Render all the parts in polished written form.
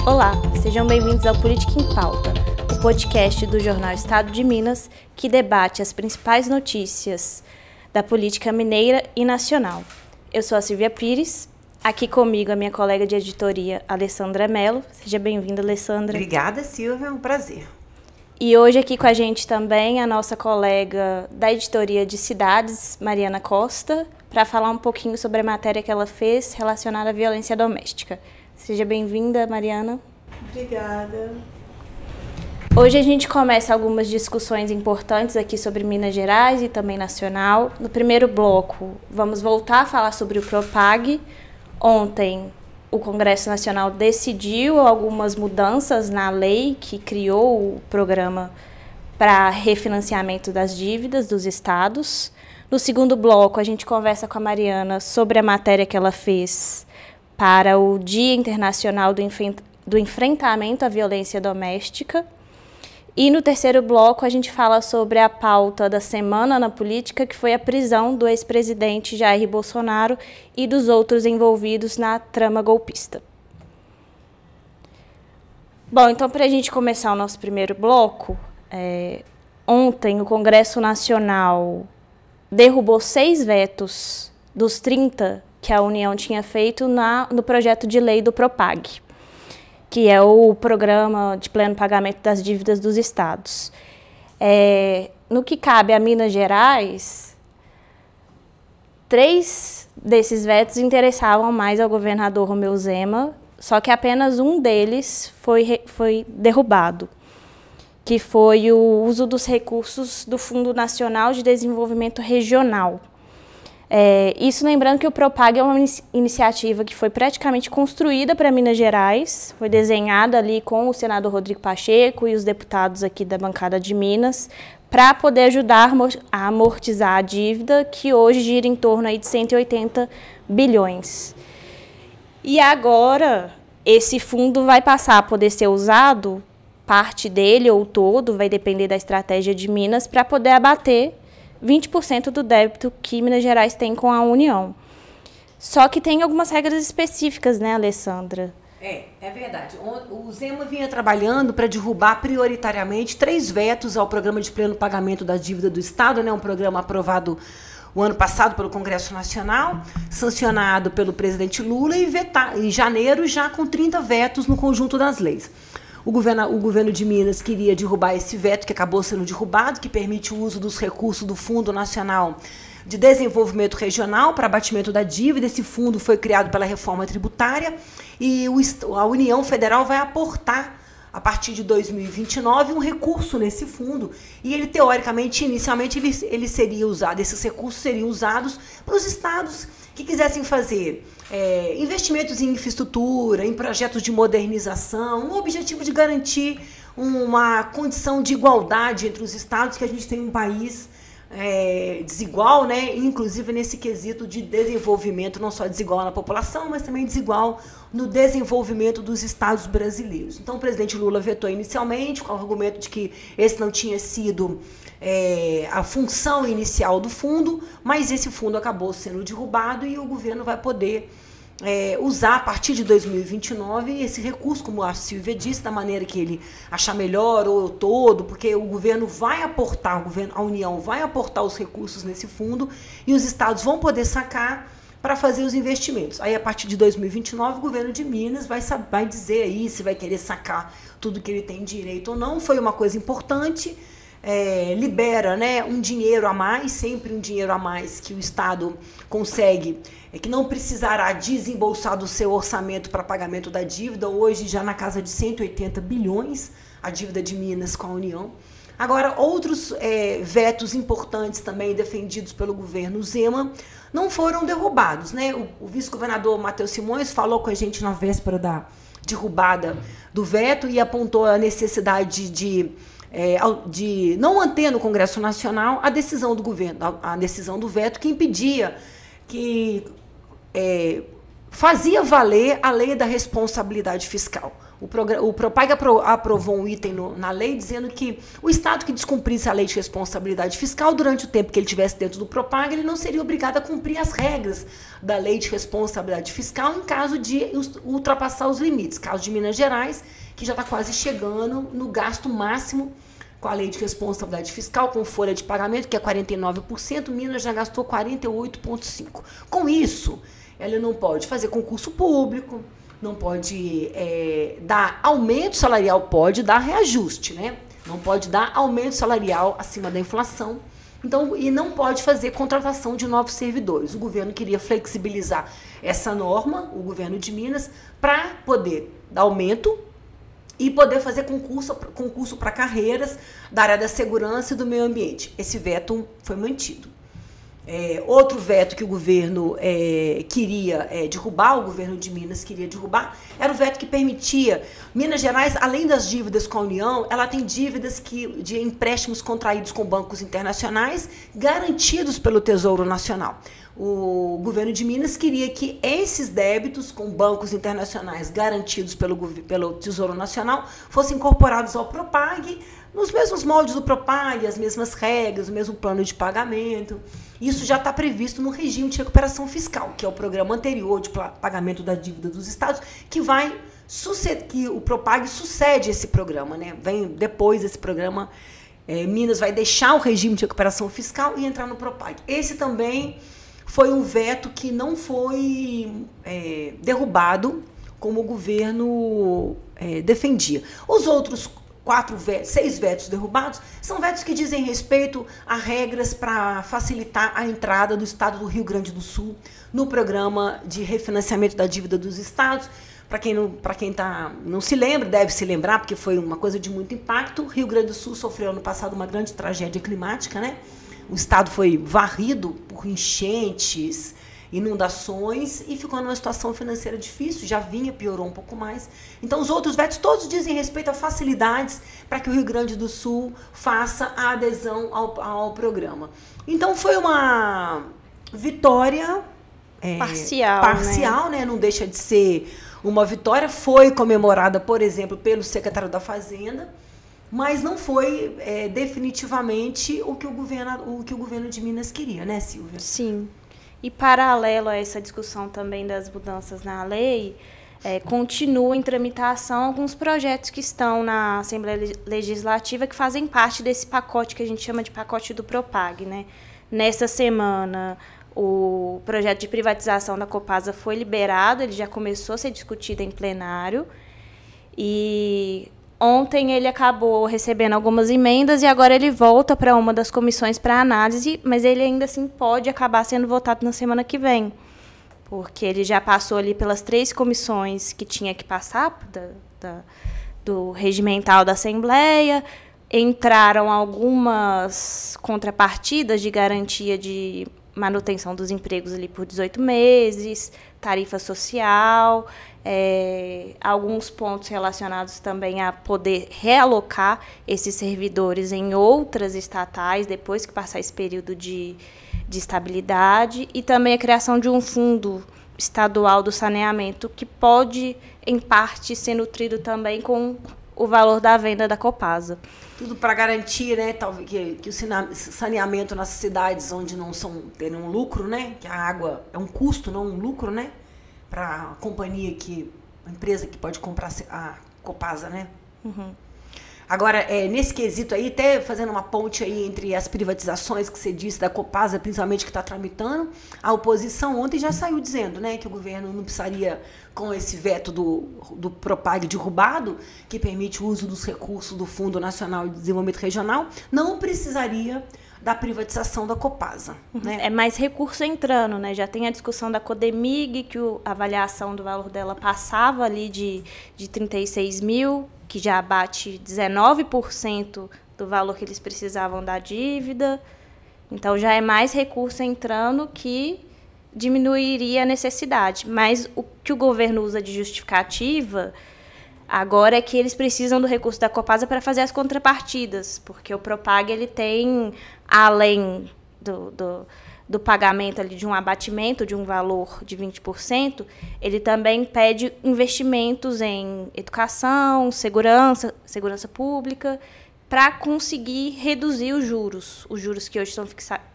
Olá, sejam bem-vindos ao Política em Pauta, o podcast do jornal Estado de Minas que debate as principais notícias da política mineira e nacional. Eu sou a Silvia Pires, aqui comigo a minha colega de editoria, Alessandra Mello. Seja bem-vinda, Alessandra. Obrigada, Silvia, é um prazer. E hoje aqui com a gente também a nossa colega da editoria de Cidades, Mariana Costa, para falar um pouquinho sobre a matéria que ela fez relacionada à violência doméstica. Seja bem-vinda, Mariana. Obrigada. Hoje a gente começa algumas discussões importantes aqui sobre Minas Gerais e também nacional. No primeiro bloco, vamos voltar a falar sobre o Propag. Ontem, o Congresso Nacional decidiu algumas mudanças na lei que criou o programa para refinanciamento das dívidas dos estados. No segundo bloco, a gente conversa com a Mariana sobre a matéria que ela fez para o Dia Internacional do Enfrentamento à Violência Doméstica. E no terceiro bloco, a gente fala sobre a pauta da semana na política, que foi a prisão do ex-presidente Jair Bolsonaro e dos outros envolvidos na trama golpista. Bom, então, para a gente começar o nosso primeiro bloco, ontem o Congresso Nacional derrubou 6 vetos dos 30 que a União tinha feito no projeto de lei do Propag, que é o Programa de Pleno Pagamento das Dívidas dos Estados. No que cabe a Minas Gerais, 3 desses vetos interessavam mais ao governador Romeu Zema, só que apenas um deles foi derrubado, que foi o uso dos recursos do Fundo Nacional de Desenvolvimento Regional. Isso lembrando que o Propag é uma iniciativa que foi praticamente construída para Minas Gerais, foi desenhada ali com o senador Rodrigo Pacheco e os deputados aqui da bancada de Minas, para poder ajudar a amortizar a dívida, que hoje gira em torno aí de 180 bilhões. E agora, esse fundo vai passar a poder ser usado, parte dele ou todo, vai depender da estratégia de Minas, para poder abater 20% do débito que Minas Gerais tem com a União. Só que tem algumas regras específicas, né, Alessandra? É verdade. O Zema vinha trabalhando para derrubar prioritariamente 3 vetos ao Programa de Pleno Pagamento da Dívida do Estado, né, um programa aprovado o ano passado pelo Congresso Nacional, sancionado pelo presidente Lula e vetado em janeiro já com 30 vetos no conjunto das leis. O governo de Minas queria derrubar esse veto, que acabou sendo derrubado, que permite o uso dos recursos do Fundo Nacional de Desenvolvimento Regional para abatimento da dívida. Esse fundo foi criado pela reforma tributária e a União Federal vai aportar, a partir de 2029, um recurso nesse fundo. E ele, teoricamente, inicialmente, ele seria usado, esses recursos seriam usados para os estados que quisessem fazer investimentos em infraestrutura, em projetos de modernização, no objetivo de garantir uma condição de igualdade entre os estados, que a gente tem um país desigual, né? Inclusive nesse quesito de desenvolvimento, não só desigual na população, mas também desigual no desenvolvimento dos estados brasileiros. Então o presidente Lula vetou inicialmente com o argumento de que esse não tinha sido a função inicial do fundo, mas esse fundo acabou sendo derrubado e o governo vai poder usar a partir de 2029 esse recurso, como a Silvia disse, da maneira que ele achar melhor ou todo, porque o governo vai aportar, a União vai aportar os recursos nesse fundo e os estados vão poder sacar para fazer os investimentos. Aí, a partir de 2029, o governo de Minas vai dizer aí se vai querer sacar tudo que ele tem direito ou não. Foi uma coisa importante. Libera, né, um dinheiro a mais, sempre um dinheiro a mais que o Estado consegue, que não precisará desembolsar do seu orçamento para pagamento da dívida, hoje já na casa de 180 bilhões, a dívida de Minas com a União. Agora, outros vetos importantes também defendidos pelo governo Zema não foram derrubados, né? O vice-governador Matheus Simões falou com a gente na véspera da derrubada do veto e apontou a necessidade de não manter no Congresso Nacional a decisão do governo, a decisão do veto que impedia, que fazia valer a lei da responsabilidade fiscal. O Propag aprovou um item na lei dizendo que o Estado que descumprisse a lei de responsabilidade fiscal durante o tempo que ele estivesse dentro do Propag, ele não seria obrigado a cumprir as regras da lei de responsabilidade fiscal em caso de ultrapassar os limites. Caso de Minas Gerais, que já está quase chegando no gasto máximo com a lei de responsabilidade fiscal, com folha de pagamento, que é 49%, Minas já gastou 48,5%. Com isso, ela não pode fazer concurso público, não pode dar aumento salarial, pode dar reajuste, né? Não pode dar aumento salarial acima da inflação. Então, e não pode fazer contratação de novos servidores. O governo queria flexibilizar essa norma, o governo de Minas, para poder dar aumento e poder fazer concurso para carreiras da área da segurança e do meio ambiente. Esse veto foi mantido. Outro veto que o governo queria derrubar, o governo de Minas queria derrubar, era o veto que permitia Minas Gerais, além das dívidas com a União, ela tem dívidas de empréstimos contraídos com bancos internacionais garantidos pelo Tesouro Nacional. O governo de Minas queria que esses débitos com bancos internacionais garantidos pelo Tesouro Nacional fossem incorporados ao Propag, nos mesmos moldes do Propag, as mesmas regras, o mesmo plano de pagamento. Isso já está previsto no regime de recuperação fiscal, que é o programa anterior de pagamento da dívida dos estados, que o Propag sucede esse programa, né? Vem depois desse programa, Minas vai deixar o regime de recuperação fiscal e entrar no Propag. Esse também foi um veto que não foi derrubado como o governo defendia. Os outros 6 vetos derrubados são vetos que dizem respeito a regras para facilitar a entrada do estado do Rio Grande do Sul no programa de refinanciamento da dívida dos estados. Para quem não se lembra, deve se lembrar, porque foi uma coisa de muito impacto. O Rio Grande do Sul sofreu no passado uma grande tragédia climática, né? O estado foi varrido por enchentes, inundações e ficou numa situação financeira difícil, piorou um pouco mais. Então, os outros vetos todos dizem respeito a facilidades para que o Rio Grande do Sul faça a adesão ao programa. Então, foi uma vitória parcial, né? Não deixa de ser uma vitória. Foi comemorada, por exemplo, pelo secretário da Fazenda, mas não foi definitivamente o que o governo de Minas queria, né, Silvia? Sim. E paralelo a essa discussão também das mudanças na lei, continuam em tramitação alguns projetos que estão na Assembleia Legislativa que fazem parte desse pacote que a gente chama de pacote do Propag, né? Nessa semana, o projeto de privatização da Copasa foi liberado, ele já começou a ser discutido em plenário e ontem ele acabou recebendo algumas emendas e agora ele volta para uma das comissões para análise, mas ele ainda assim pode acabar sendo votado na semana que vem, porque ele já passou ali pelas 3 comissões que tinha que passar do regimental da Assembleia, entraram algumas contrapartidas de garantia de manutenção dos empregos ali por 18 meses, tarifa social, alguns pontos relacionados também a poder realocar esses servidores em outras estatais depois que passar esse período de estabilidade e também a criação de um fundo estadual do saneamento que pode, em parte, ser nutrido também com o valor da venda da Copasa. Tudo para garantir, né, talvez que o saneamento nas cidades onde não terem um lucro, né, que a água é um custo, não um lucro, né, para a empresa que pode comprar a Copasa, né? Uhum. Agora, nesse quesito aí, até fazendo uma ponte aí entre as privatizações que você disse da Copasa, principalmente que está tramitando, a oposição ontem já saiu dizendo, né, que o governo não precisaria, com esse veto do Propag derrubado, que permite o uso dos recursos do Fundo Nacional de Desenvolvimento Regional, não precisaria da privatização da Copasa. Né? É mais recurso entrando, né? Já tem a discussão da Codemig, que a avaliação do valor dela passava ali de 36 mil, que já abate 19% do valor que eles precisavam da dívida. Então, já é mais recurso entrando que diminuiria a necessidade. Mas o que o governo usa de justificativa agora é que eles precisam do recurso da Copasa para fazer as contrapartidas, porque o Propag ele tem, além do pagamento ali de um abatimento de um valor de 20%, ele também pede investimentos em educação, segurança pública, para conseguir reduzir os juros que hoje são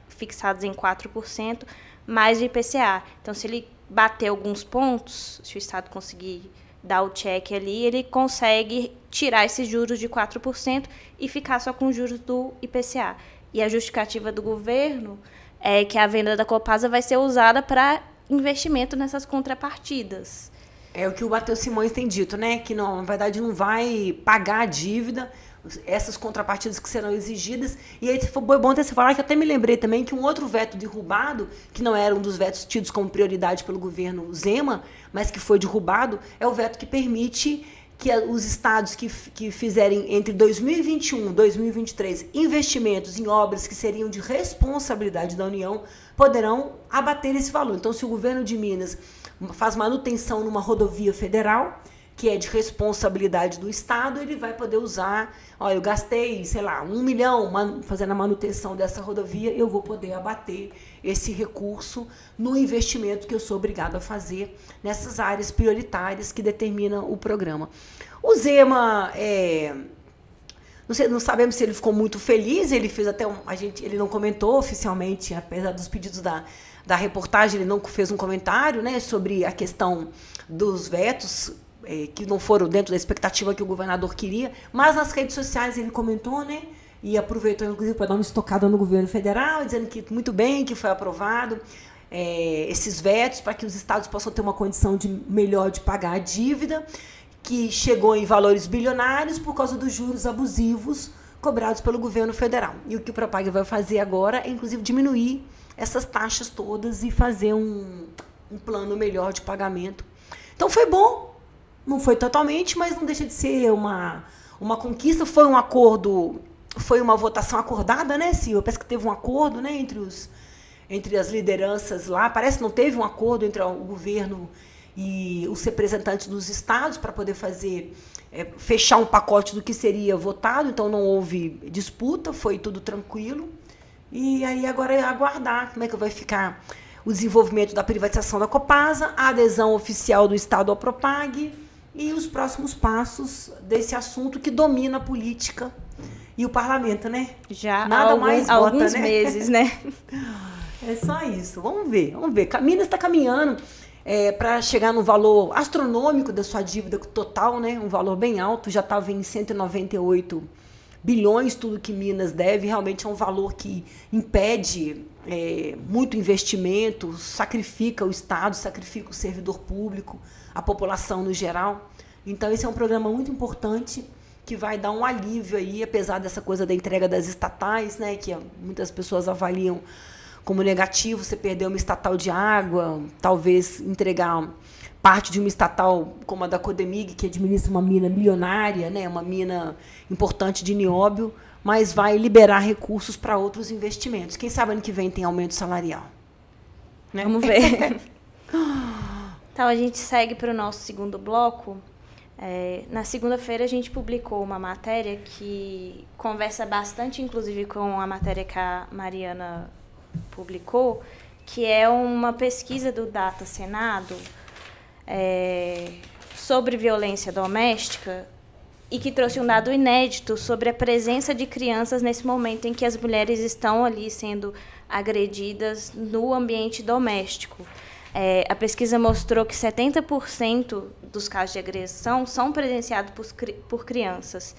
fixados em 4%, mais o IPCA. Então, se ele bater alguns pontos, se o Estado conseguir dar o check ali, ele consegue tirar esses juros de 4% e ficar só com os juros do IPCA. E a justificativa do governo é que a venda da Copasa vai ser usada para investimento nessas contrapartidas. É o que o Matheus Simões tem dito, né? Que, não, na verdade, não vai pagar a dívida, essas contrapartidas que serão exigidas. E aí foi bom ter você falar, que eu até me lembrei também que um outro veto derrubado, que não era um dos vetos tidos como prioridade pelo governo Zema, mas que foi derrubado, é o veto que permite que os estados que fizerem entre 2021 e 2023 investimentos em obras que seriam de responsabilidade da União poderão abater esse valor. Então, se o governo de Minas faz manutenção numa rodovia federal, que é de responsabilidade do Estado, ele vai poder usar, olha, eu gastei, sei lá, 1 milhão fazendo a manutenção dessa rodovia, eu vou poder abater esse recurso no investimento que eu sou obrigado a fazer nessas áreas prioritárias que determinam o programa. O Zema, não sabemos se ele ficou muito feliz, ele fez até ele não comentou oficialmente, apesar dos pedidos da reportagem, ele não fez um comentário, né, sobre a questão dos vetos, que não foram dentro da expectativa que o governador queria, mas nas redes sociais ele comentou, né, e aproveitou, inclusive, para dar uma estocada no governo federal, dizendo que muito bem, que foi aprovado esses vetos para que os estados possam ter uma condição melhor de pagar a dívida, que chegou em valores bilionários por causa dos juros abusivos cobrados pelo governo federal. E o que o Propag vai fazer agora é, inclusive, diminuir essas taxas todas e fazer um plano melhor de pagamento. Então, foi bom. Não foi totalmente, mas não deixa de ser uma conquista. Foi um acordo, foi uma votação acordada, né, Silvia? Parece que teve um acordo, né, entre as lideranças lá. Parece que não teve um acordo entre o governo e os representantes dos estados para poder fechar um pacote do que seria votado. Então, não houve disputa, foi tudo tranquilo. E aí agora é aguardar como é que vai ficar o desenvolvimento da privatização da Copasa, a adesão oficial do Estado ao Propag e os próximos passos desse assunto que domina a política e o parlamento, né? Já nada mais vota, alguns né? meses, né? É só isso. Vamos ver. Minas está caminhando para chegar no valor astronômico da sua dívida total, né? Um valor bem alto, já estava em 198 bilhões, tudo que Minas deve. Realmente é um valor que impede muito investimento, sacrifica o Estado, sacrifica o servidor público, a população no geral. Então, esse é um programa muito importante que vai dar um alívio aí, apesar dessa coisa da entrega das estatais, né, que muitas pessoas avaliam como negativo, você perder uma estatal de água, talvez entregar parte de uma estatal como a da Codemig, que administra uma mina milionária, né, uma mina importante de nióbio, mas vai liberar recursos para outros investimentos. Quem sabe ano que vem tem aumento salarial. Né? Vamos ver. Então, a gente segue para o nosso segundo bloco. Na segunda-feira, a gente publicou uma matéria que conversa bastante, inclusive, com a matéria que a Mariana publicou, que é uma pesquisa do Data Senado sobre violência doméstica e que trouxe um dado inédito sobre a presença de crianças nesse momento em que as mulheres estão ali sendo agredidas no ambiente doméstico. A pesquisa mostrou que 70% dos casos de agressão são presenciados por crianças.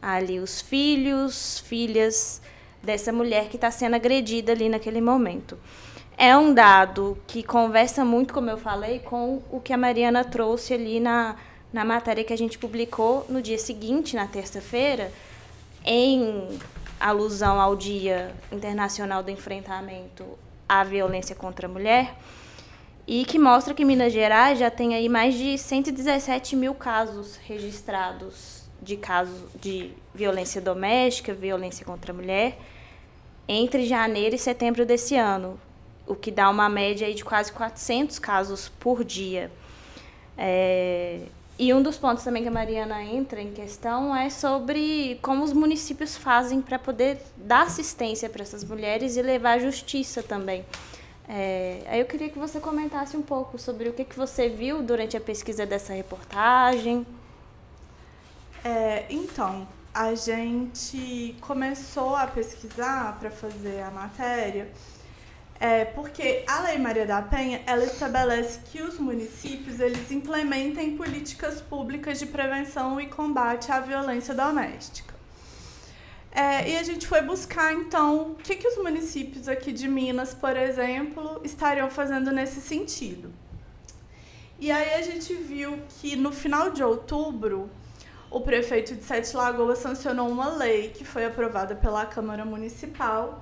Ali os filhos, filhas dessa mulher que está sendo agredida ali naquele momento. É um dado que conversa muito, como eu falei, com o que a Mariana trouxe ali na matéria que a gente publicou no dia seguinte, na terça-feira, em alusão ao Dia Internacional do Enfrentamento à Violência contra a Mulher, e que mostra que Minas Gerais já tem aí mais de 117 mil casos registrados de violência doméstica, violência contra a mulher, entre janeiro e setembro desse ano, o que dá uma média aí de quase 400 casos por dia. E um dos pontos também que a Mariana entra em questão é sobre como os municípios fazem para poder dar assistência para essas mulheres e levar à justiça também. Aí eu queria que você comentasse um pouco sobre o que você viu durante a pesquisa dessa reportagem. Então, a gente começou a pesquisar para fazer a matéria, porque a Lei Maria da Penha, ela estabelece que os municípios eles implementem políticas públicas de prevenção e combate à violência doméstica. E a gente foi buscar, então, o que os municípios aqui de Minas, por exemplo, estariam fazendo nesse sentido. E aí a gente viu que no final de outubro, o prefeito de Sete Lagoas sancionou uma lei que foi aprovada pela Câmara Municipal,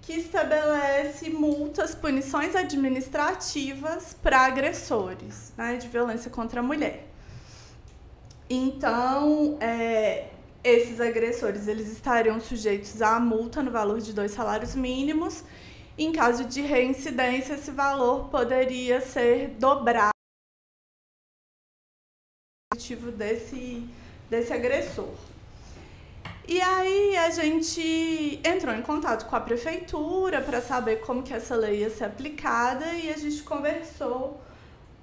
que estabelece multas, punições administrativas para agressores, né, de violência contra a mulher. Então, esses agressores eles estariam sujeitos à multa no valor de 2 salários mínimos. Em caso de reincidência, esse valor poderia ser dobrado desse agressor. E aí a gente entrou em contato com a prefeitura para saber como que essa lei ia ser aplicada e a gente conversou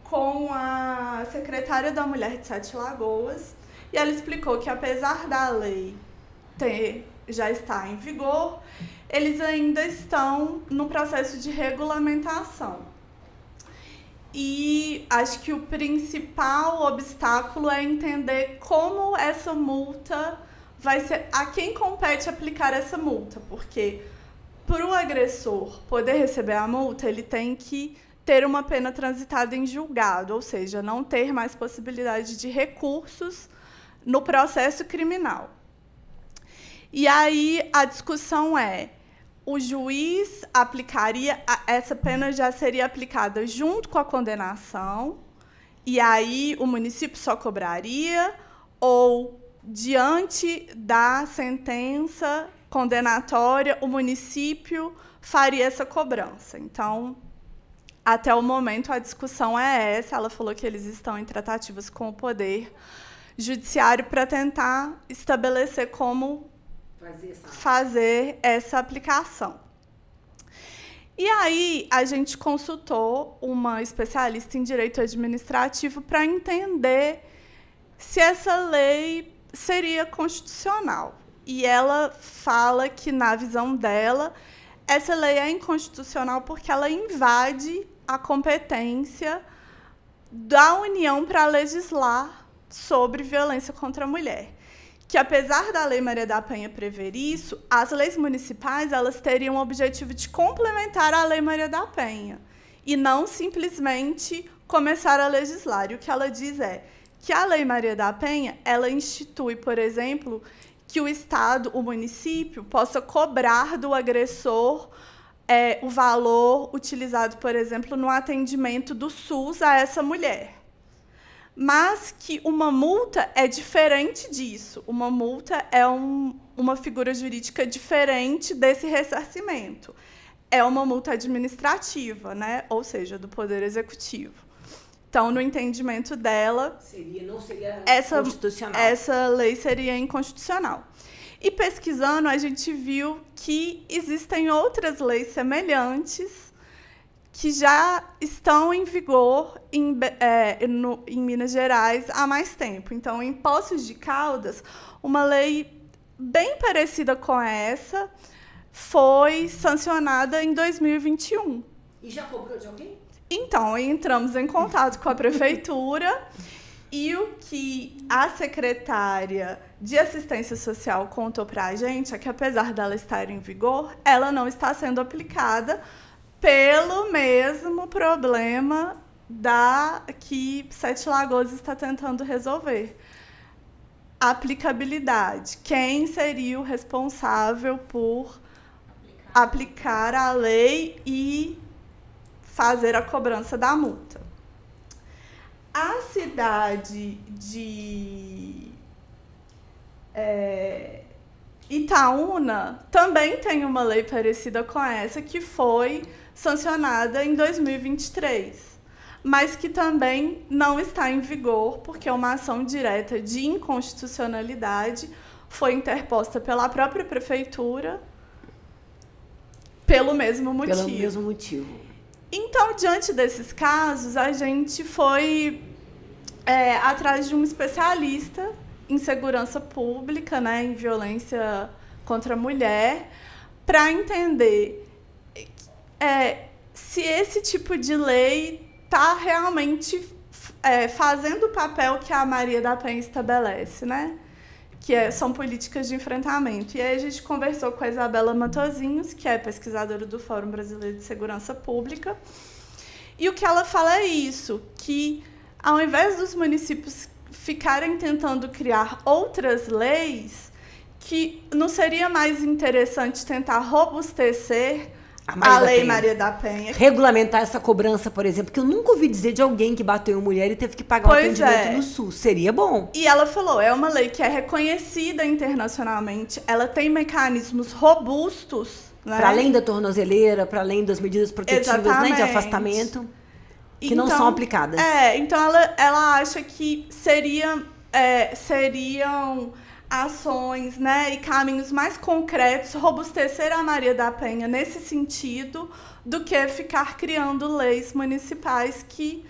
com a secretária da Mulher de Sete Lagoas e ela explicou que apesar da lei já estar em vigor, eles ainda estão no processo de regulamentação. E acho que o principal obstáculo é entender como essa multa vai ser, a quem compete aplicar essa multa, porque para o agressor poder receber a multa, ele tem que ter uma pena transitada em julgado, ou seja, não ter mais possibilidade de recursos no processo criminal. E aí a discussão o juiz aplicaria, essa pena já seria aplicada junto com a condenação, e aí o município só cobraria, ou diante da sentença condenatória, o município faria essa cobrança. Então, até o momento, a discussão é essa. Ela falou que eles estão em tratativas com o Poder Judiciário para tentar estabelecer como fazer essa aplicação. E aí, a gente consultou uma especialista em direito administrativo para entender se essa lei seria constitucional. E ela fala que, na visão dela, essa lei é inconstitucional porque ela invade a competência da União para legislar sobre violência contra a mulher. Que, apesar da Lei Maria da Penha prever isso, as leis municipais elas teriam o objetivo de complementar a Lei Maria da Penha e não simplesmente começar a legislar. E o que ela diz que a Lei Maria da Penha ela institui, por exemplo, que o Estado, o município, possa cobrar do agressor o valor utilizado, por exemplo, no atendimento do SUS a essa mulher. Mas que uma multa é diferente disso. Uma multa é uma figura jurídica diferente desse ressarcimento. É uma multa administrativa, né? Ou seja, do Poder Executivo. Então, no entendimento dela, não seria constitucional. Essa lei seria inconstitucional. E pesquisando, a gente viu que existem outras leis semelhantes que já estão em vigor em Minas Gerais há mais tempo. Então, em Poços de Caldas, uma lei bem parecida com essa foi sancionada em 2021. E já cobrou de alguém? Então, entramos em contato com a prefeitura e o que a secretária de Assistência Social contou para a gente é que, apesar dela estar em vigor, ela não está sendo aplicada pelo mesmo problema que Sete Lagoas está tentando resolver. Aplicabilidade. Quem seria o responsável por aplicar a lei e fazer a cobrança da multa? A cidade de Itaúna também tem uma lei parecida com essa, que foi sancionada em 2023, mas que também não está em vigor, porque uma ação direta de inconstitucionalidade foi interposta pela própria prefeitura pelo mesmo motivo. Então, diante desses casos, a gente foi atrás de um especialista em segurança pública, né, em violência contra a mulher, para entender se esse tipo de lei está realmente fazendo o papel que a Maria da Penha estabelece, né? Que são políticas de enfrentamento. E aí a gente conversou com a Isabela Matosinhos, que é pesquisadora do Fórum Brasileiro de Segurança Pública, e o que ela fala é isso, que ao invés dos municípios ficarem tentando criar outras leis, que não seria mais interessante tentar robustecer a Lei Maria da Penha. Regulamentar essa cobrança, por exemplo, que eu nunca ouvi dizer de alguém que bateu em mulher e teve que pagar o atendimento no SUS. Seria bom. E ela falou, é uma lei que é reconhecida internacionalmente, ela tem mecanismos robustos, né? Para além da tornozeleira, para além das medidas protetivas, né, de afastamento, que então, não são aplicadas. Então ela acha que seriam ações, né, e caminhos mais concretos, robustecer a Maria da Penha nesse sentido, do que ficar criando leis municipais que,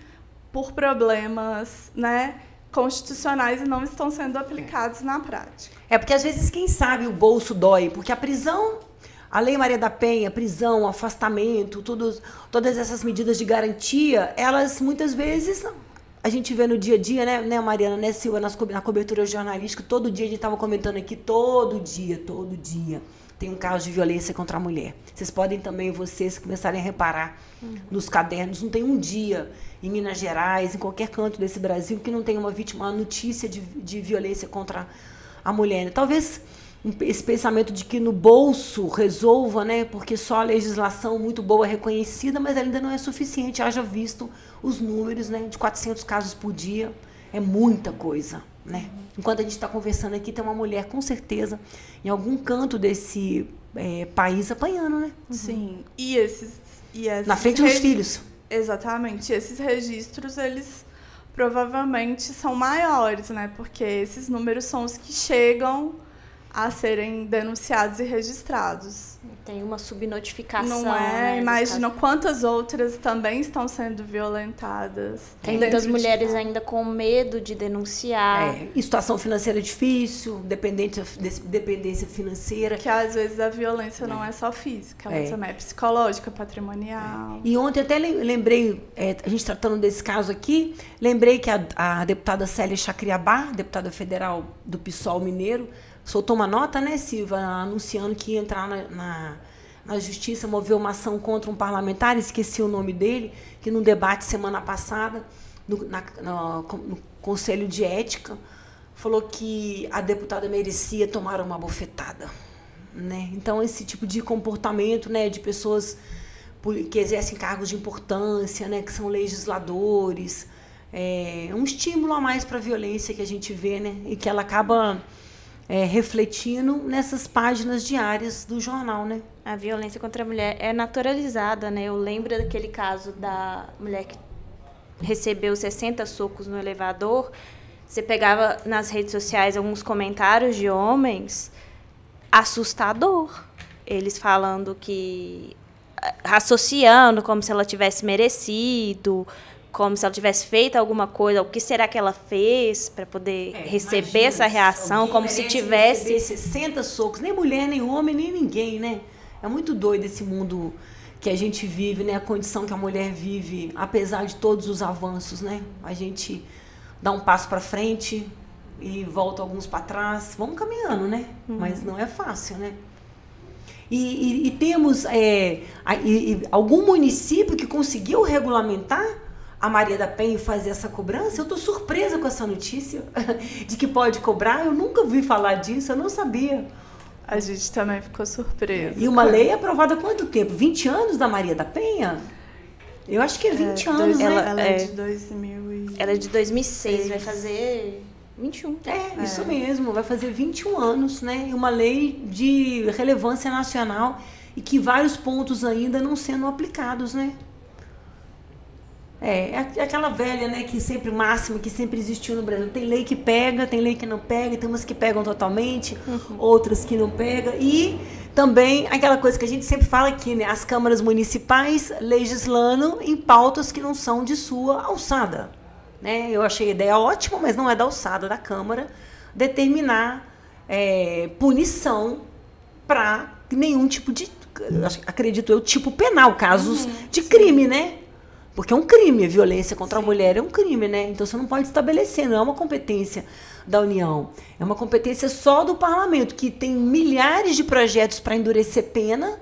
por problemas, né, constitucionais, não estão sendo aplicados na prática. Porque às vezes, quem sabe, o bolso dói, porque a prisão, a Lei Maria da Penha, prisão, afastamento, todas essas medidas de garantia, elas muitas vezes... A gente vê no dia a dia, né, Mariana, né, Silva, na cobertura jornalística, todo dia a gente estava comentando aqui, todo dia, tem um caso de violência contra a mulher. Vocês podem também, vocês, começarem a reparar nos cadernos, não tem um dia em Minas Gerais, em qualquer canto desse Brasil, que não tenha uma notícia de violência contra a mulher. Né? Talvez esse pensamento de que no bolso resolva, né, porque só a legislação muito boa é reconhecida, mas ainda não é suficiente, haja visto os números, né, de 400 casos por dia, é muita coisa, né? Enquanto a gente está conversando aqui, tem uma mulher, com certeza, em algum canto desse país apanhando, né? Sim, e esses na frente dos filhos. Exatamente, esses registros, eles provavelmente são maiores, né, porque esses números são os que chegam a serem denunciados e registrados. Tem uma subnotificação. Não é? Né, imagina quantas outras também estão sendo violentadas. Tem muitas mulheres ainda com medo de denunciar. E situação financeira difícil, dependência financeira. Que às vezes a violência não é só física, ela também é psicológica, patrimonial. E ontem até lembrei, a gente tratando desse caso aqui, lembrei que a deputada Célia Chacriabá, deputada federal do PSOL mineiro, soltou uma nota, né, Silva, anunciando que ia entrar na justiça, moveu uma ação contra um parlamentar, esqueci o nome dele, que num debate semana passada, no Conselho de Ética, falou que a deputada merecia tomar uma bofetada. Né? Então, esse tipo de comportamento, né, de pessoas que exercem cargos de importância, né, que são legisladores, é um estímulo a mais para a violência que a gente vê, né, e que ela acaba... refletindo nessas páginas diárias do jornal, né? A violência contra a mulher é naturalizada, né? Eu lembro daquele caso da mulher que recebeu 60 socos no elevador. Você pegava nas redes sociais alguns comentários de homens, assustador. Eles falando que... associando como se ela tivesse merecido... como se ela tivesse feito alguma coisa, o que será que ela fez para poder receber essa reação, como se tivesse... 60 socos, nem mulher, nem homem, nem ninguém, né? É muito doido esse mundo que a gente vive, né? A condição que a mulher vive, apesar de todos os avanços, né? A gente dá um passo para frente e volta alguns para trás. Vamos caminhando, né? Mas não é fácil, né? E temos algum município que conseguiu regulamentar a Maria da Penha fazer essa cobrança? Eu estou surpresa com essa notícia de que pode cobrar. Eu nunca ouvi falar disso, eu não sabia. A gente também ficou surpresa. E uma lei aprovada há quanto tempo? 20 anos da Maria da Penha? Eu acho que é 20 anos, né? Ela é de 2000 Ela é de 2006, vai fazer 21. Isso mesmo, vai fazer 21 anos, né? E uma lei de relevância nacional e que vários pontos ainda não sendo aplicados, né? É aquela velha, né, que sempre máxima, que sempre existiu no Brasil. Tem lei que pega, tem lei que não pega, tem umas que pegam totalmente, outras que não pegam. E também aquela coisa que a gente sempre fala aqui, né? As câmaras municipais legislando em pautas que não são de sua alçada. Né? Eu achei a ideia ótima, mas não é da alçada da Câmara determinar punição para nenhum tipo de, acredito eu, tipo penal, casos de crime, né? Porque é um crime, a violência contra a mulher é um crime, né? Então você não pode estabelecer, não é uma competência da União. É uma competência só do Parlamento, que tem milhares de projetos para endurecer pena,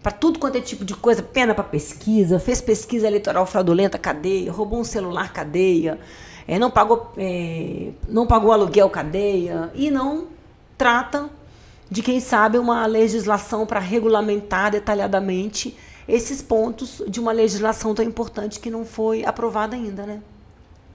para tudo quanto é tipo de coisa, pena para pesquisa, fez pesquisa eleitoral fraudulenta, cadeia, roubou um celular, cadeia, não pagou aluguel, cadeia, e não trata de, quem sabe, uma legislação para regulamentar detalhadamente esses pontos de uma legislação tão importante que não foi aprovada ainda, né?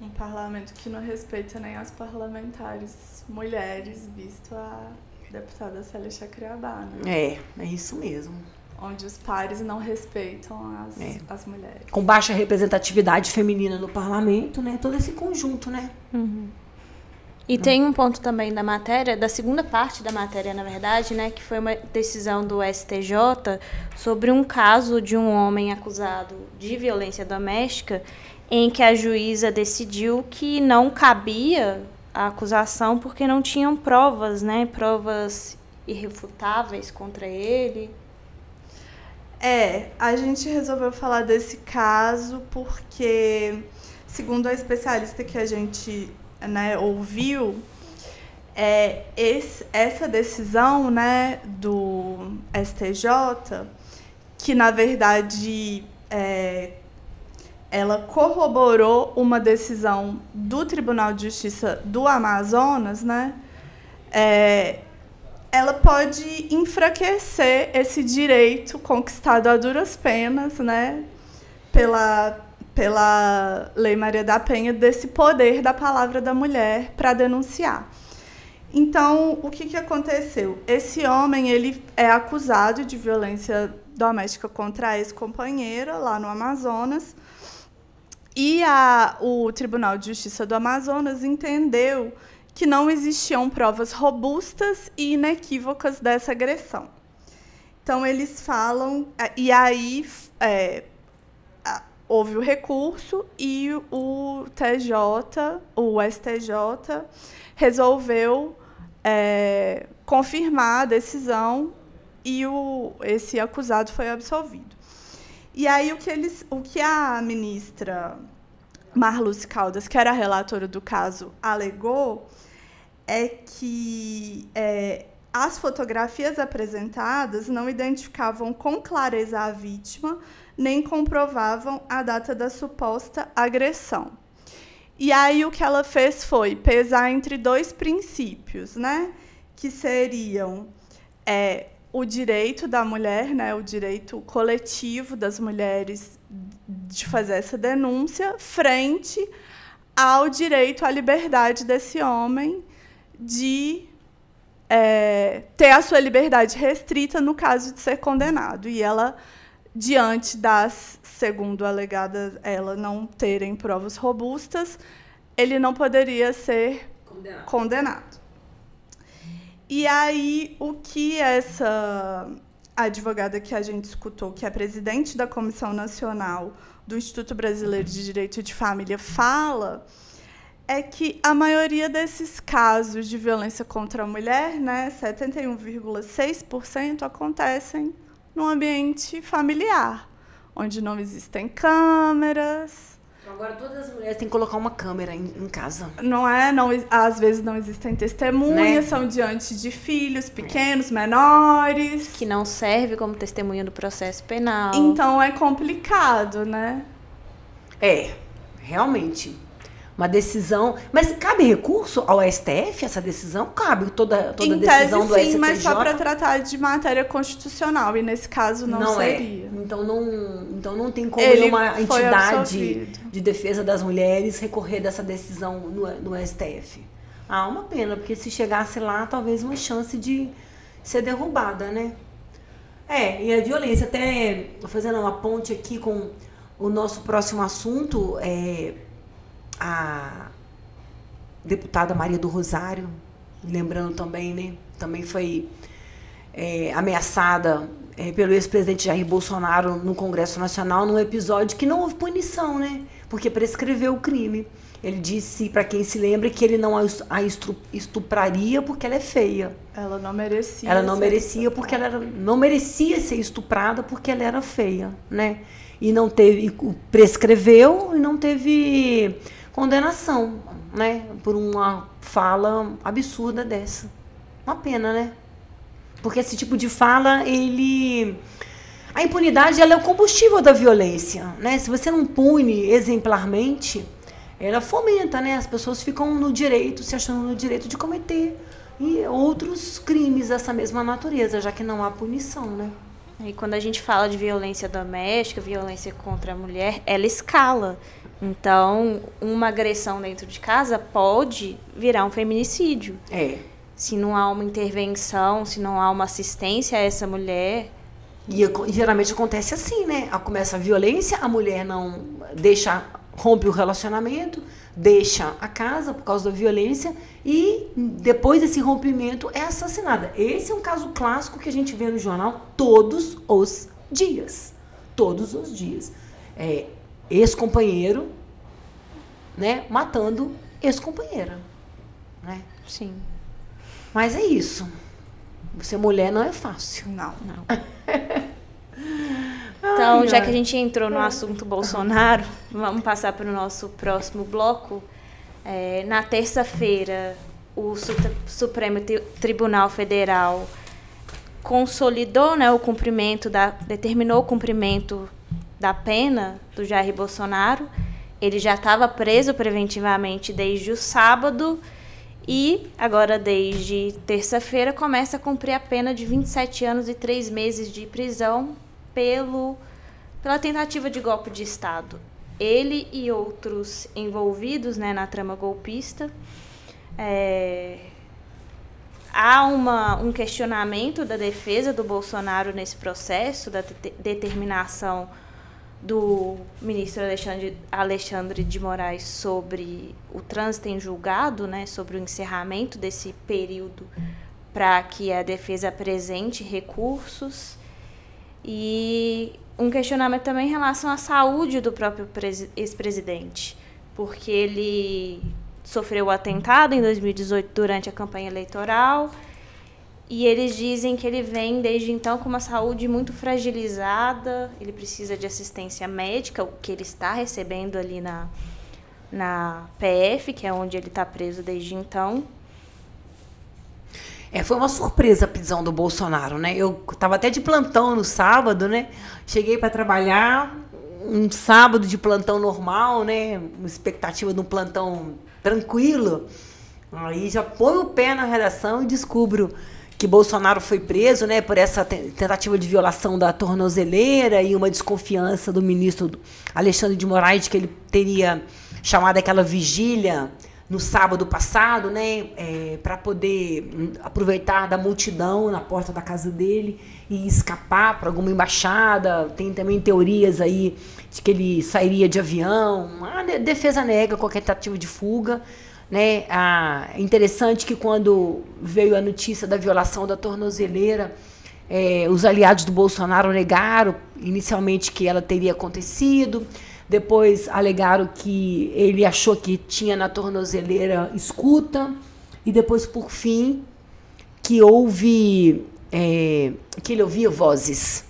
Um parlamento que não respeita nem as parlamentares mulheres, visto a deputada Célia Chacriabá, né? É isso mesmo. Onde os pares não respeitam as mulheres. Com baixa representatividade feminina no parlamento, né? Todo esse conjunto, né? Uhum. E tem um ponto também da matéria, da segunda parte da matéria, na verdade, né, que foi uma decisão do STJ sobre um caso de um homem acusado de violência doméstica, em que a juíza decidiu que não cabia a acusação porque não tinham provas, né, provas irrefutáveis contra ele. A gente resolveu falar desse caso porque, segundo a especialista que a gente ouviu, essa decisão, né, do STJ, que na verdade ela corroborou uma decisão do Tribunal de Justiça do Amazonas, né, ela pode enfraquecer esse direito conquistado a duras penas, né, pela Lei Maria da Penha, desse poder da palavra da mulher para denunciar. Então, o que aconteceu? Esse homem ele é acusado de violência doméstica contra a ex-companheira lá no Amazonas, e o Tribunal de Justiça do Amazonas entendeu que não existiam provas robustas e inequívocas dessa agressão. Então, eles falam... E aí... houve o recurso e o STJ resolveu confirmar a decisão e esse acusado foi absolvido. E aí o que a ministra Marluce Caldas, que era a relatora do caso, alegou é que as fotografias apresentadas não identificavam com clareza a vítima, nem comprovavam a data da suposta agressão. E aí o que ela fez foi pesar entre dois princípios, né, que seriam o direito da mulher, né, o direito coletivo das mulheres de fazer essa denúncia, frente ao direito à liberdade desse homem de ter a sua liberdade restrita no caso de ser condenado. E ela, diante das, segundo alegada ela, não terem provas robustas, ele não poderia ser condenado. E aí, o que essa advogada que a gente escutou, que é presidente da Comissão Nacional do Instituto Brasileiro de Direito de Família, fala é que a maioria desses casos de violência contra a mulher, né, 71,6%, acontecem no ambiente familiar, onde não existem câmeras. Agora todas as mulheres têm que colocar uma câmera em casa. Não, às vezes não existem testemunhas, né? São diante de filhos pequenos, menores. Que não serve como testemunha do processo penal. Então é complicado, né? Realmente. Uma decisão... Mas cabe recurso ao STF essa decisão? Cabe toda em decisão tese, do STJ? Sim, mas só para tratar de matéria constitucional. E nesse caso não seria. Então não tem como uma entidade de defesa das mulheres recorrer dessa decisão no STF. Uma pena, porque se chegasse lá, talvez uma chance de ser derrubada, né? E a violência, até fazendo uma ponte aqui com o nosso próximo assunto, a deputada Maria do Rosário, lembrando também, né? Também foi ameaçada pelo ex-presidente Jair Bolsonaro no Congresso Nacional, num episódio que não houve punição, né? Porque prescreveu o crime. Ele disse, para quem se lembra, que ele não a estupraria porque ela é feia. Ela não merecia. Ela não merecia porque ela não merecia ser estuprada porque ela era feia, né? E não teve, prescreveu e não teve condenação, né? Por uma fala absurda dessa. Uma pena, né? Porque esse tipo de fala, a impunidade, ela é o combustível da violência, né? Se você não pune exemplarmente, ela fomenta, né? As pessoas ficam no direito, se achando no direito de cometer outros crimes dessa mesma natureza, já que não há punição, né? E quando a gente fala de violência doméstica, violência contra a mulher, ela escala. Então, uma agressão dentro de casa pode virar um feminicídio. Se não há uma intervenção, se não há uma assistência a essa mulher. E geralmente acontece assim, né? Começa a violência, a mulher não rompe o relacionamento, deixa a casa por causa da violência e depois desse rompimento é assassinada. Esse é um caso clássico que a gente vê no jornal todos os dias. Todos os dias. Ex-companheiro, né, matando ex-companheira, né? Sim. Mas é isso. Ser mulher não é fácil. Não. Então, já que a gente entrou no assunto Bolsonaro, vamos passar para o nosso próximo bloco. Na terça-feira, o Supremo Tribunal Federal consolidou, né, determinou o cumprimento da pena do Jair Bolsonaro. Ele já estava preso preventivamente desde o sábado e agora, desde terça-feira, começa a cumprir a pena de 27 anos e 3 meses de prisão pela tentativa de golpe de Estado. Ele e outros envolvidos, né, na trama golpista. Há um questionamento da defesa do Bolsonaro nesse processo, da determinação do ministro Alexandre de Moraes sobre o trânsito em julgado, né, sobre o encerramento desse período para que a defesa apresente recursos. E um questionamento também em relação à saúde do próprio ex-presidente, porque ele sofreu o atentado em 2018 durante a campanha eleitoral e eles dizem que ele vem desde então com uma saúde muito fragilizada, ele precisa de assistência médica, o que ele está recebendo ali na PF, que é onde ele está preso desde então. Foi uma surpresa a prisão do Bolsonaro, né? Eu estava até de plantão no sábado, né? Cheguei para trabalhar, um sábado de plantão normal, né? Uma expectativa de um plantão tranquilo. Aí já põe o pé na redação e descubro que Bolsonaro foi preso, né, por essa tentativa de violação da tornozeleira e uma desconfiança do ministro Alexandre de Moraes de que ele teria chamado aquela vigília no sábado passado, né, para poder aproveitar da multidão na porta da casa dele e escapar para alguma embaixada. Tem também teorias aí de que ele sairia de avião. A defesa nega qualquer tentativa de fuga, né? É interessante que quando veio a notícia da violação da tornozeleira, os aliados do Bolsonaro negaram inicialmente que ela teria acontecido. Depois alegaram que ele achou que tinha na tornozeleira escuta. E depois, por fim, que ele ouvia vozes.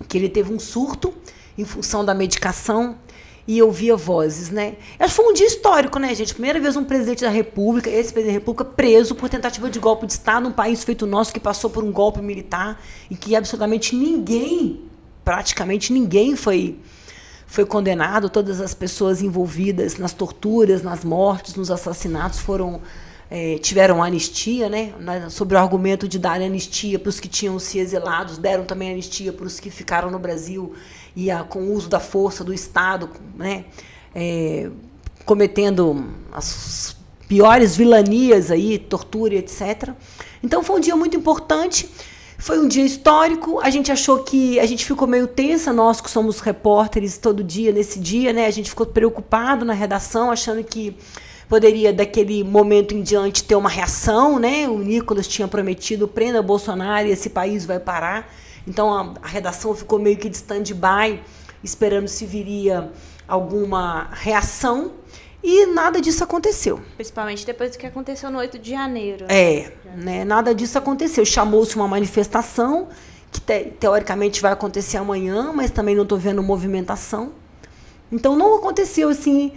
Que ele teve um surto em função da medicação e ouvia vozes, né? Acho que foi um dia histórico, né, gente? Primeira vez um presidente da República, esse presidente da República, preso por tentativa de golpe de Estado num país feito nosso que passou por um golpe militar e que absolutamente ninguém, praticamente ninguém foi condenado. Todas as pessoas envolvidas nas torturas, nas mortes, nos assassinatos tiveram anistia, né? Sobre o argumento de dar anistia para os que tinham se exilados, deram também anistia para os que ficaram no Brasil e com o uso da força do Estado, né? Cometendo as piores vilanias aí, tortura, etc. Então foi um dia muito importante. Foi um dia histórico, a gente ficou meio tensa, nós que somos repórteres todo dia nesse dia, né? A gente ficou preocupado na redação, achando que poderia, daquele momento em diante, ter uma reação, né? O Nicolas tinha prometido, prenda Bolsonaro e esse país vai parar. Então, a redação ficou meio que de stand-by, esperando se viria alguma reação. E nada disso aconteceu. Principalmente depois do que aconteceu no 8 de janeiro. Né? Nada disso aconteceu. Chamou-se uma manifestação, que teoricamente vai acontecer amanhã, mas também não estou vendo movimentação. Então, não aconteceu, assim,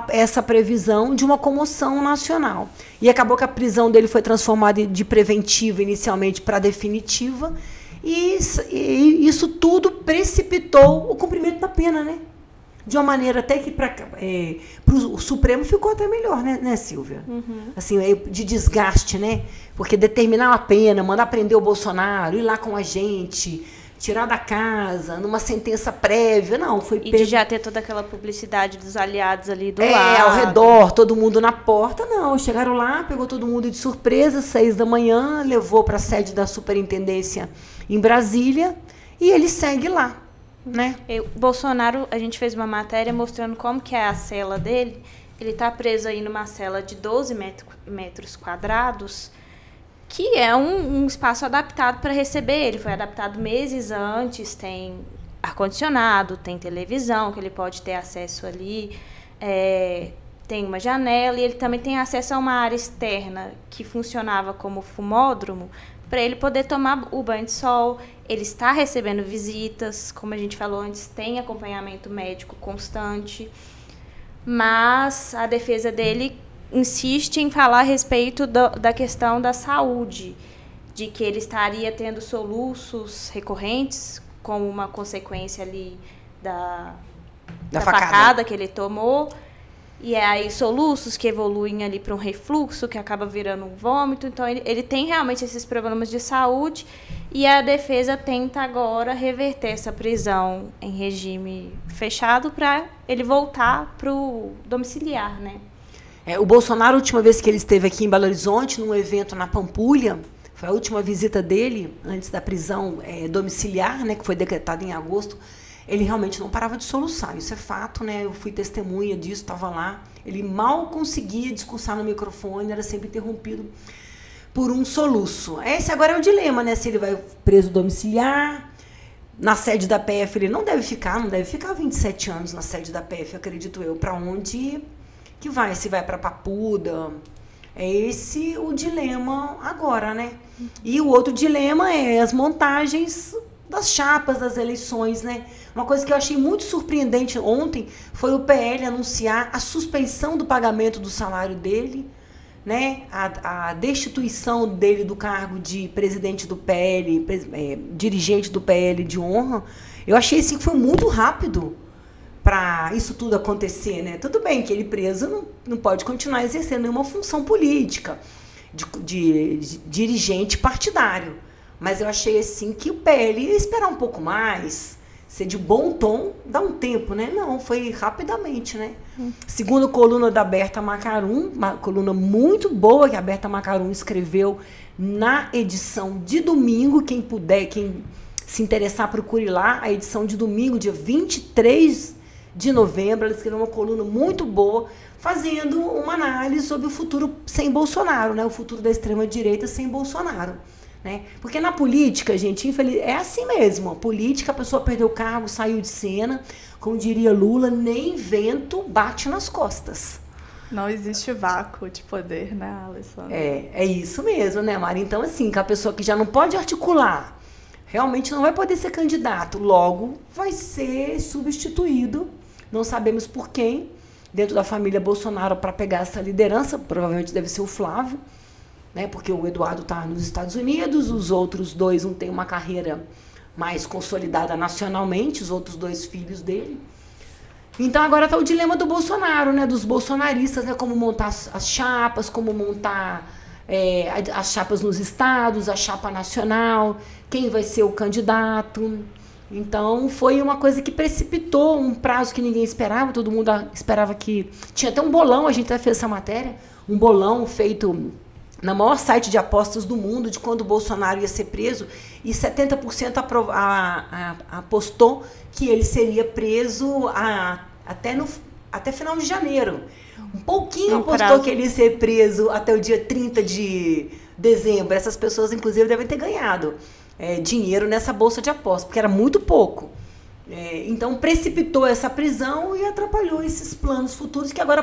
essa previsão de uma comoção nacional. E acabou que a prisão dele foi transformada de preventiva inicialmente para definitiva. E isso tudo precipitou o cumprimento da pena, né? De uma maneira até que para o Supremo ficou até melhor, né, Silvia? Assim, de desgaste, né? Porque determinar a pena, mandar prender o Bolsonaro, ir lá com a gente, tirar da casa, numa sentença prévia, não, foi... E de já ter toda aquela publicidade dos aliados ali do lado. Ao redor, todo mundo na porta, não. Chegaram lá, pegou todo mundo de surpresa, 6 da manhã, levou para a sede da superintendência em Brasília, e ele segue lá. Né? Bolsonaro, a gente fez uma matéria mostrando como que é a cela dele. Ele está preso aí numa cela de 12 metros quadrados, que é um espaço adaptado para receber. Ele foi adaptado meses antes, tem ar-condicionado, tem televisão, que ele pode ter acesso ali, tem uma janela, e ele também tem acesso a uma área externa que funcionava como fumódromo, para ele poder tomar o banho de sol. Ele está recebendo visitas, como a gente falou antes, tem acompanhamento médico constante, mas a defesa dele insiste em falar a respeito da questão da saúde, de que ele estaria tendo soluços recorrentes, como uma consequência ali da facada que ele tomou. E aí soluços que evoluem ali para um refluxo, que acaba virando um vômito. Então, ele tem realmente esses problemas de saúde, e a defesa tenta agora reverter essa prisão em regime fechado para ele voltar para o domiciliar, né? O Bolsonaro, a última vez que ele esteve aqui em Belo Horizonte, num evento na Pampulha, foi a última visita dele antes da prisão domiciliar, né, que foi decretada em agosto. Ele realmente não parava de soluçar, isso é fato, né? Eu fui testemunha disso, estava lá. Ele mal conseguia discursar no microfone, era sempre interrompido por um soluço. Esse agora é o dilema, né? Se ele vai preso domiciliar, na sede da PF ele não deve ficar 27 anos na sede da PF, acredito eu. Para onde que vai? Se vai para Papuda? É esse o dilema agora, né? E o outro dilema é as montagens das chapas das eleições, né? Uma coisa que eu achei muito surpreendente ontem foi o PL anunciar a suspensão do pagamento do salário dele, né? A destituição dele do cargo de presidente do PL, dirigente do PL de honra. Eu achei assim que foi muito rápido para isso tudo acontecer, né? Tudo bem que ele preso não pode continuar exercendo nenhuma função política de dirigente partidário. Mas eu achei assim que o PL ia esperar um pouco mais, ser de bom tom, dá um tempo, né? Não, foi rapidamente, né? Segundo coluna da Berta Macarum, uma coluna muito boa que a Berta Macarum escreveu na edição de domingo, quem puder, quem se interessar, procure lá, a edição de domingo, dia 23 de novembro, ela escreveu uma coluna muito boa, fazendo uma análise sobre o futuro sem Bolsonaro, né? O futuro da extrema-direita sem Bolsonaro. Né? Porque na política, gente, é assim mesmo. A política, a pessoa perdeu o cargo, saiu de cena. Como diria Lula, nem vento bate nas costas. Não existe vácuo de poder, né, Alessandra? É isso mesmo, né, Mari? Então, assim, que a pessoa que já não pode articular, realmente não vai poder ser candidato, logo vai ser substituído, não sabemos por quem, dentro da família Bolsonaro, para pegar essa liderança, provavelmente deve ser o Flávio, né, porque o Eduardo está nos Estados Unidos, os outros dois não têm uma carreira mais consolidada nacionalmente, os outros 2 filhos dele. Então agora está o dilema do Bolsonaro, né, dos bolsonaristas, né, como montar as chapas, como montar as chapas nos estados, a chapa nacional, quem vai ser o candidato. Então foi uma coisa que precipitou um prazo que ninguém esperava, todo mundo esperava que... Tinha até um bolão, a gente até fez essa matéria, um bolão feito no maior site de apostas do mundo, de quando o Bolsonaro ia ser preso, e 70% apostou que ele seria preso até final de janeiro. um pouquinho apostou que ele ia ser preso até o dia 30 de dezembro. Essas pessoas, inclusive, devem ter ganhado dinheiro nessa bolsa de aposta, porque era muito pouco. Então, precipitou essa prisão e atrapalhou esses planos futuros que agora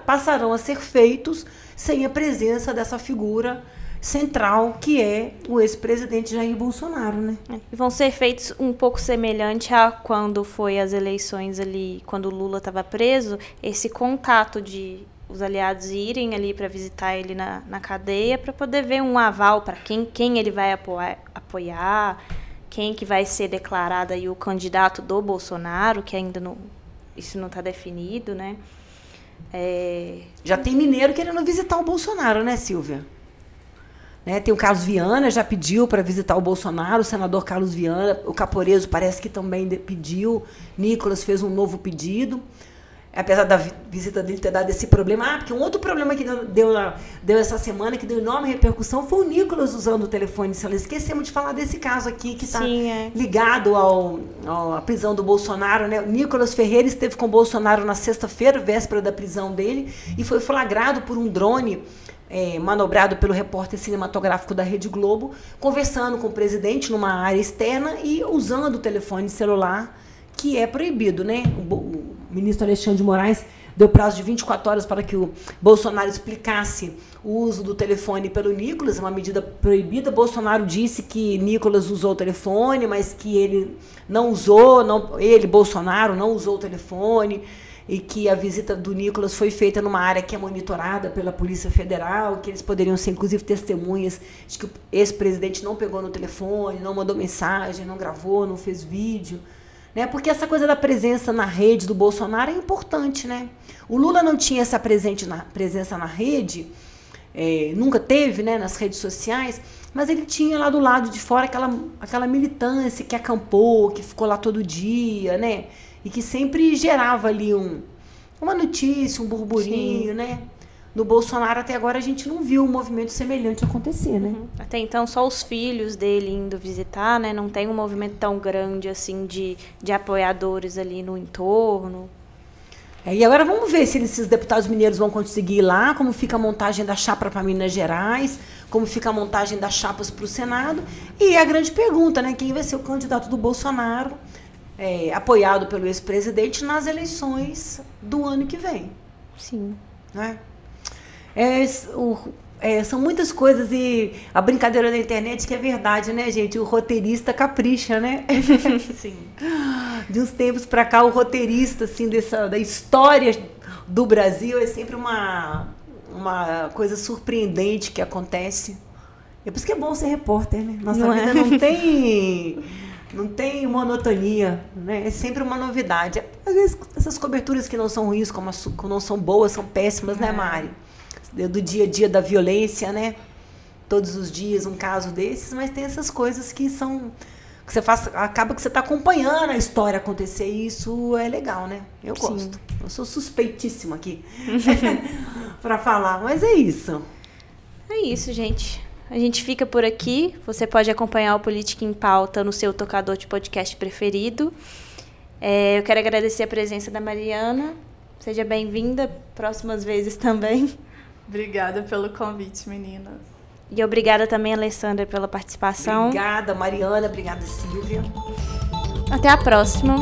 passarão a ser feitos sem a presença dessa figura central, que é o ex-presidente Jair Bolsonaro, né? Vão ser feitos um pouco semelhante a quando foi as eleições ali, quando o Lula estava preso, esse contato de os aliados irem ali para visitar ele na cadeia, para poder ver um aval para quem ele vai apoiar, quem que vai ser declarado aí o candidato do Bolsonaro, que ainda isso não está definido, né? Já tem mineiro querendo visitar o Bolsonaro, né, Silvia? Tem o Carlos Viana, já pediu para visitar o Bolsonaro, o senador Carlos Viana, o Caporeso parece que também pediu, Nicolas fez um novo pedido, apesar da visita dele ter dado esse problema. Porque um outro problema que deu essa semana, que deu enorme repercussão, foi o Nicolas usando o telefone celular. Esquecemos de falar desse caso aqui, que está ligado à prisão do Bolsonaro, né? O Nicolas Ferreira esteve com o Bolsonaro na sexta-feira, véspera da prisão dele, e foi flagrado por um drone manobrado pelo repórter cinematográfico da Rede Globo, conversando com o presidente numa área externa e usando o telefone celular, que é proibido, né? O ministro Alexandre de Moraes deu prazo de 24 horas para que o Bolsonaro explicasse o uso do telefone pelo Nicolas, uma medida proibida. Bolsonaro disse que Nicolas usou o telefone, mas que ele não usou, Bolsonaro, não usou o telefone, e que a visita do Nicolas foi feita numa área que é monitorada pela Polícia Federal, que eles poderiam ser, inclusive, testemunhas de que o ex-presidente não pegou no telefone, não mandou mensagem, não gravou, não fez vídeo. Porque essa coisa da presença na rede do Bolsonaro é importante, né? O Lula não tinha essa presença na rede, nunca teve, né, nas redes sociais, mas ele tinha lá do lado de fora aquela militância que acampou, que ficou lá todo dia, né? E que sempre gerava ali uma notícia, um burburinho, né? No Bolsonaro, até agora, a gente não viu um movimento semelhante acontecer, né? Até então, só os filhos dele indo visitar, né? Não tem um movimento tão grande, assim, de apoiadores ali no entorno. E agora vamos ver se esses deputados mineiros vão conseguir ir lá, como fica a montagem da chapa para Minas Gerais, como fica a montagem das chapas para o Senado. E a grande pergunta, né? Quem vai ser o candidato do Bolsonaro, apoiado pelo ex-presidente, nas eleições do ano que vem? Sim. Né? São muitas coisas, e a brincadeira da internet que é verdade, né, gente? O roteirista capricha, né? Sim. De uns tempos para cá, o roteirista, assim, da história do Brasil é sempre uma coisa surpreendente que acontece. É por isso que é bom ser repórter, né? Nossa vida não tem monotonia, né? É sempre uma novidade. Às vezes, essas coberturas que não são ruins, como não são boas, são péssimas, né, Mari? Do dia a dia da violência, né? Todos os dias um caso desses, mas tem essas coisas que são... que você faz, acaba que você está acompanhando a história acontecer, e isso é legal, né? Eu gosto. Eu sou suspeitíssima aqui para falar, mas é isso. É isso, gente. A gente fica por aqui. Você pode acompanhar o Política em Pauta no seu tocador de podcast preferido. Eu quero agradecer a presença da Mariana. Seja bem-vinda, próximas vezes também. Obrigada pelo convite, meninas. E obrigada também, Alessandra, pela participação. Obrigada, Mariana. Obrigada, Silvia. Até a próxima.